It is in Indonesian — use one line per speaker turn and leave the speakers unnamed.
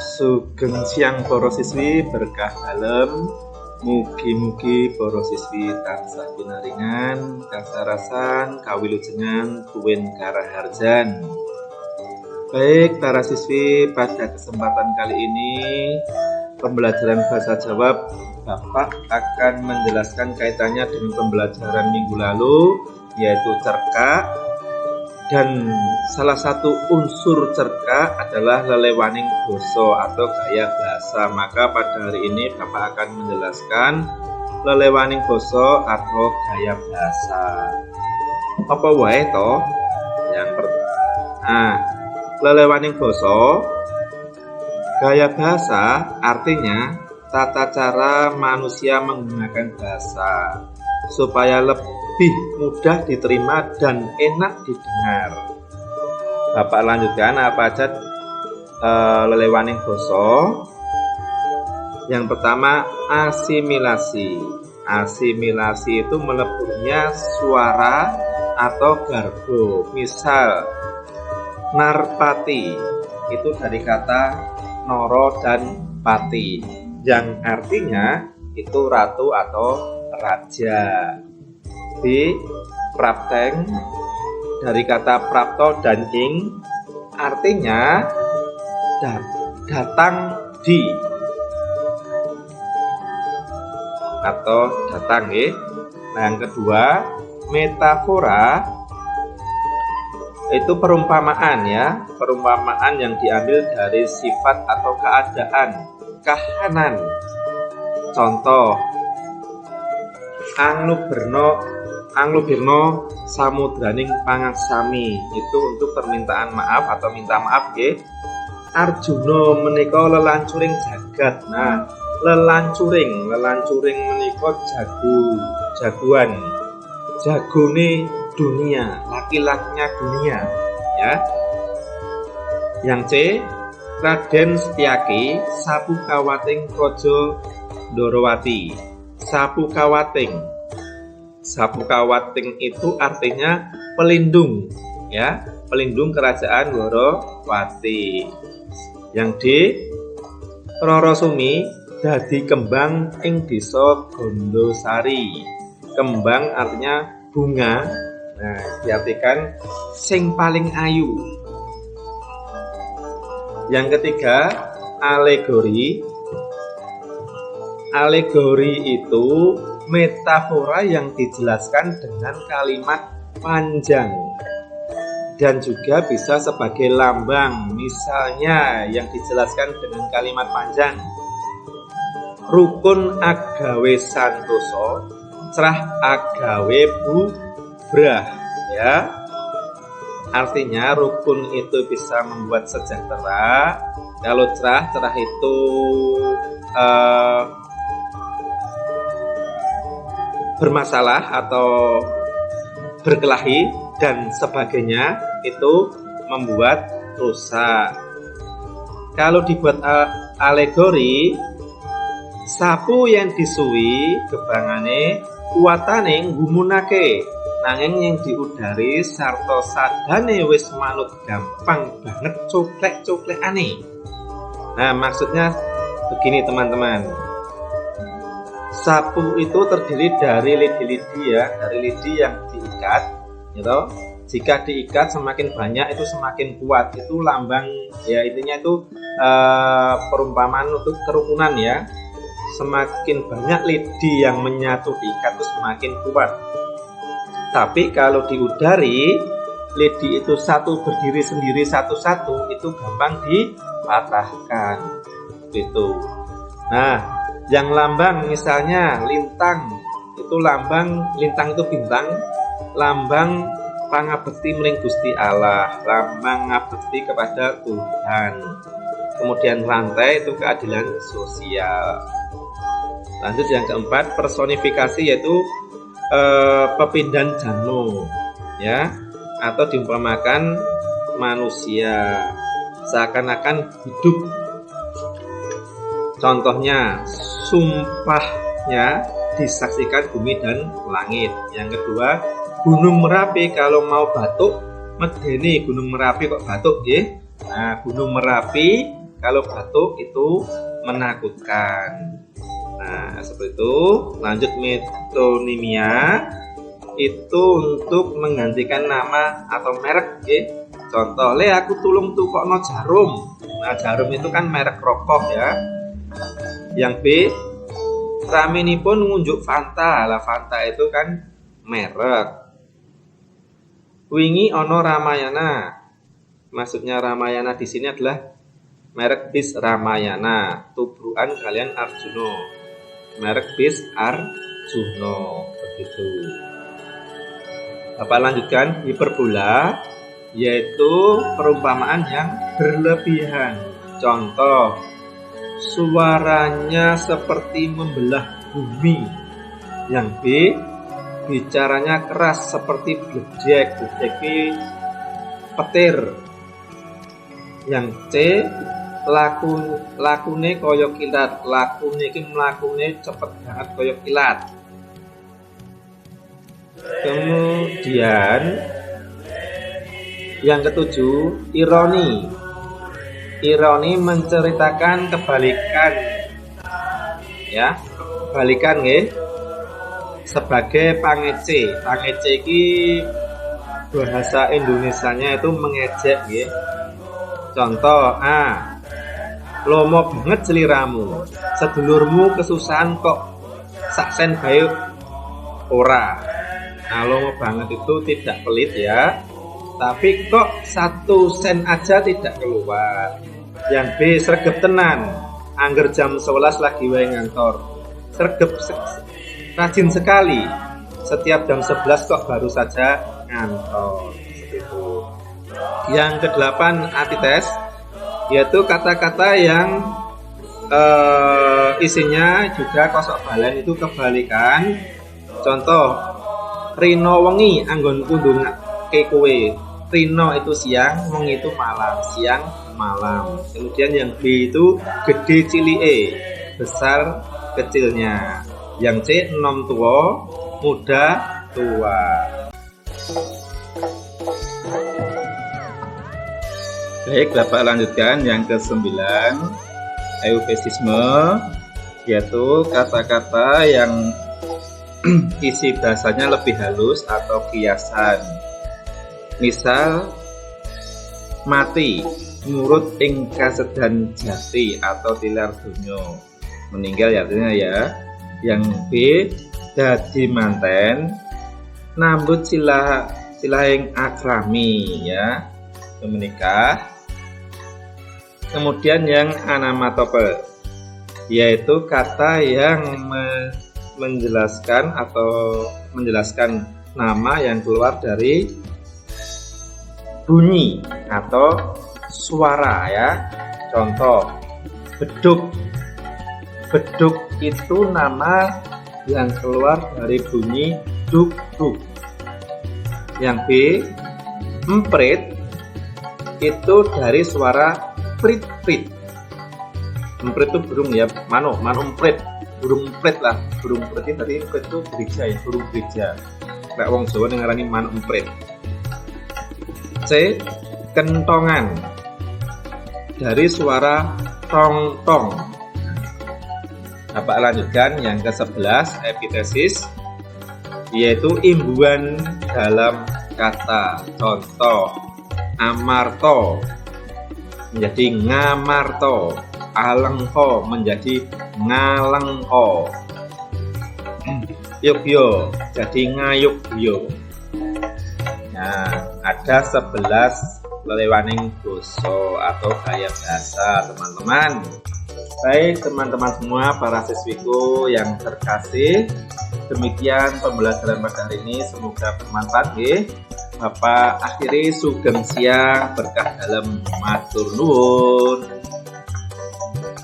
Sugeng siang para siswi, berkah dalem. Mugi-mugi para siswi tansah pinaringan, kasarasan, kawilujengan, tuwin karaharjan. Baik para siswi, pada kesempatan kali ini pembelajaran bahasa Jawa Bapak akan menjelaskan kaitannya dengan pembelajaran minggu lalu, yaitu cerkak. Dan salah satu unsur cerkak adalah lelewaning basa atau gaya bahasa. Maka pada hari ini Bapak akan menjelaskan lelewaning basa atau gaya bahasa. Apa wae toh? Yang pertama, lelewaning basa, gaya bahasa artinya tata cara manusia menggunakan bahasa supaya lebih mudah diterima dan enak didengar. Bapak lanjutkan apa aja lelewaning basa. Yang pertama, asimilasi. Asimilasi itu meleburnya suara atau garbo. Misal narpati itu dari kata noro dan pati, yang artinya itu ratu atau raja. Di prapteng dari kata prapto dan ing, artinya datang di atau datang ya. Nah, yang kedua, metafora itu perumpamaan ya, perumpamaan yang diambil dari sifat atau keadaan, kahanan. Contoh, Anglubirno samudraning pangaksami, itu untuk permintaan maaf atau minta maaf ya. Arjuna menika lelancuring jagat. Nah, lelancuring menika jagoan, jagone dunia, laki-lakinya dunia ya. Yang C, Raden Setyaki Sapukawating Praja Ndorowati. Sapukawating itu artinya pelindung ya, pelindung kerajaan Ndorowati. Yang D, Rara Sumi dadi kembang ing desa Gondosari. Kembang artinya bunga. Nah, diartikan sing paling ayu. Yang ketiga, alegori. Alegori itu metafora yang dijelaskan dengan kalimat panjang dan juga bisa sebagai lambang. Misalnya yang dijelaskan dengan kalimat panjang, rukun agawe santoso, cerah agawe bubrah ya. Artinya rukun itu bisa membuat sejahtera. Kalau cerah itu bermasalah atau berkelahi dan sebagainya, itu membuat rusak. Kalau dibuat alegori, sapu yang disuwi gebangane kuatane nggumunake, nanging yang diudari sarta sadane wis manut gampang banget coklek-coklekane. Nah, maksudnya begini teman-teman. Sapu itu terdiri dari lidi-lidi ya, dari lidi yang diikat gitu. Jika diikat semakin banyak itu semakin kuat. Itu lambang ya, intinya itu perumpamaan untuk kerukunan ya. Semakin banyak lidi yang menyatu diikat itu semakin kuat. Tapi kalau diudari, lidi itu satu berdiri sendiri satu-satu, itu gampang dipatahkan gitu. Nah, yang lambang misalnya lintang, itu lambang, lintang itu bintang, lambang pangabekti mring Gusti Allah, lambang ngabekti kepada Tuhan. Kemudian rantai itu keadilan sosial. Lanjut yang keempat, personifikasi, yaitu pepindhan jano ya, atau diumpamakan manusia seakan-akan hidup. Contohnya, sumpahnya disaksikan bumi dan langit. Yang kedua, Gunung Merapi kalau mau batuk medeni Gunung Merapi kok batuk nggih. Nah, Gunung Merapi Kalau batuk itu menakutkan. Nah, seperti itu. Lanjut metonimia itu untuk menggantikan nama atau merek, okay? Contoh, le aku tulung tukokno jarum. Nah, jarum itu kan merek rokok ya. Yang B, raminipun ngunjuk Fanta. Lah Fanta itu kan merek. Wingi ono Ramayana. Maksudnya Ramayana di sini adalah merek bis Ramayana. Tubrukan kalian Arjuno. Merek bis Arjuno. Begitu. Apa lanjutkan? Hiperbola yaitu perumpamaan yang berlebihan. Contoh, suaranya seperti membelah bumi. Yang B, bicaranya keras seperti bledek. Bledek petir. Yang C, lakune kaya kilat. Lakune iki mlakune cepet banget kaya kilat. Kemudian yang ketujuh, ironi. Ironi menceritakan kebalikan. Ya, kebalikan nggih. Sebagai pangece. Pangece iki bahasa Indonesianya itu mengejek nggih. Contoh, lomo banget seliramu. Sedulurmu kesusahan kok saksen bae ora. Nah, lomo banget itu tidak pelit ya. Tapi kok 1 sen aja tidak keluar. Yang B, sregep tenan. Angger jam 11 lagi wae ngantor. Sregep rajin sekali. Setiap jam 11 kok baru saja ngantor. Seperti itu. Yang ke-8, antites, yaitu kata-kata yang isinya juga kosok balen itu kebalikan. Contoh, rino wengi anggonku ndongake kowe. Rino itu siang, wengi itu malam. Siang, malam. Kemudian yang B itu gede cilike, besar kecilnya. Yang C, enom tua, muda tua. Baik, Bapak lanjutkan yang ke-9, eufemisme, yaitu kata-kata yang isi bahasanya lebih halus atau kiasan. Misal, mati, nurut ing kasedan jati atau tilar dunyo. Meninggal artinya ya. Yang B, dadi manten, nambut silahing akrami ya, menikah. Kemudian yang anamatope, yaitu kata yang menjelaskan nama yang keluar dari bunyi atau suara ya. Contoh, beduk. Beduk itu nama yang keluar dari bunyi duk duk. Yang B, emprit itu dari suara prit prit. Emprit itu burung ya, mano emprit, burung emprit lah. Burung emprit tadi emprit itu gereja ya, burung gereja. Kayak wong Jawa ngarani mano emprit. C, kentongan dari suara tong tong. Bapak lanjutkan yang ke-11, epitesis, yaitu imbuhan dalam kata. Contoh, amarto menjadi ngamarto, alengko menjadi ngalengko, yugyo jadi ngayugyo. Nah, ada 11 lelewaning doso atau gaya bahasa teman-teman. Baik teman-teman semua, para siswiku yang terkasih, demikian pembelajaran pada hari ini, semoga bermanfaat ya. Bapak akhiri sugeng siang, berkah dalam matur nuwun.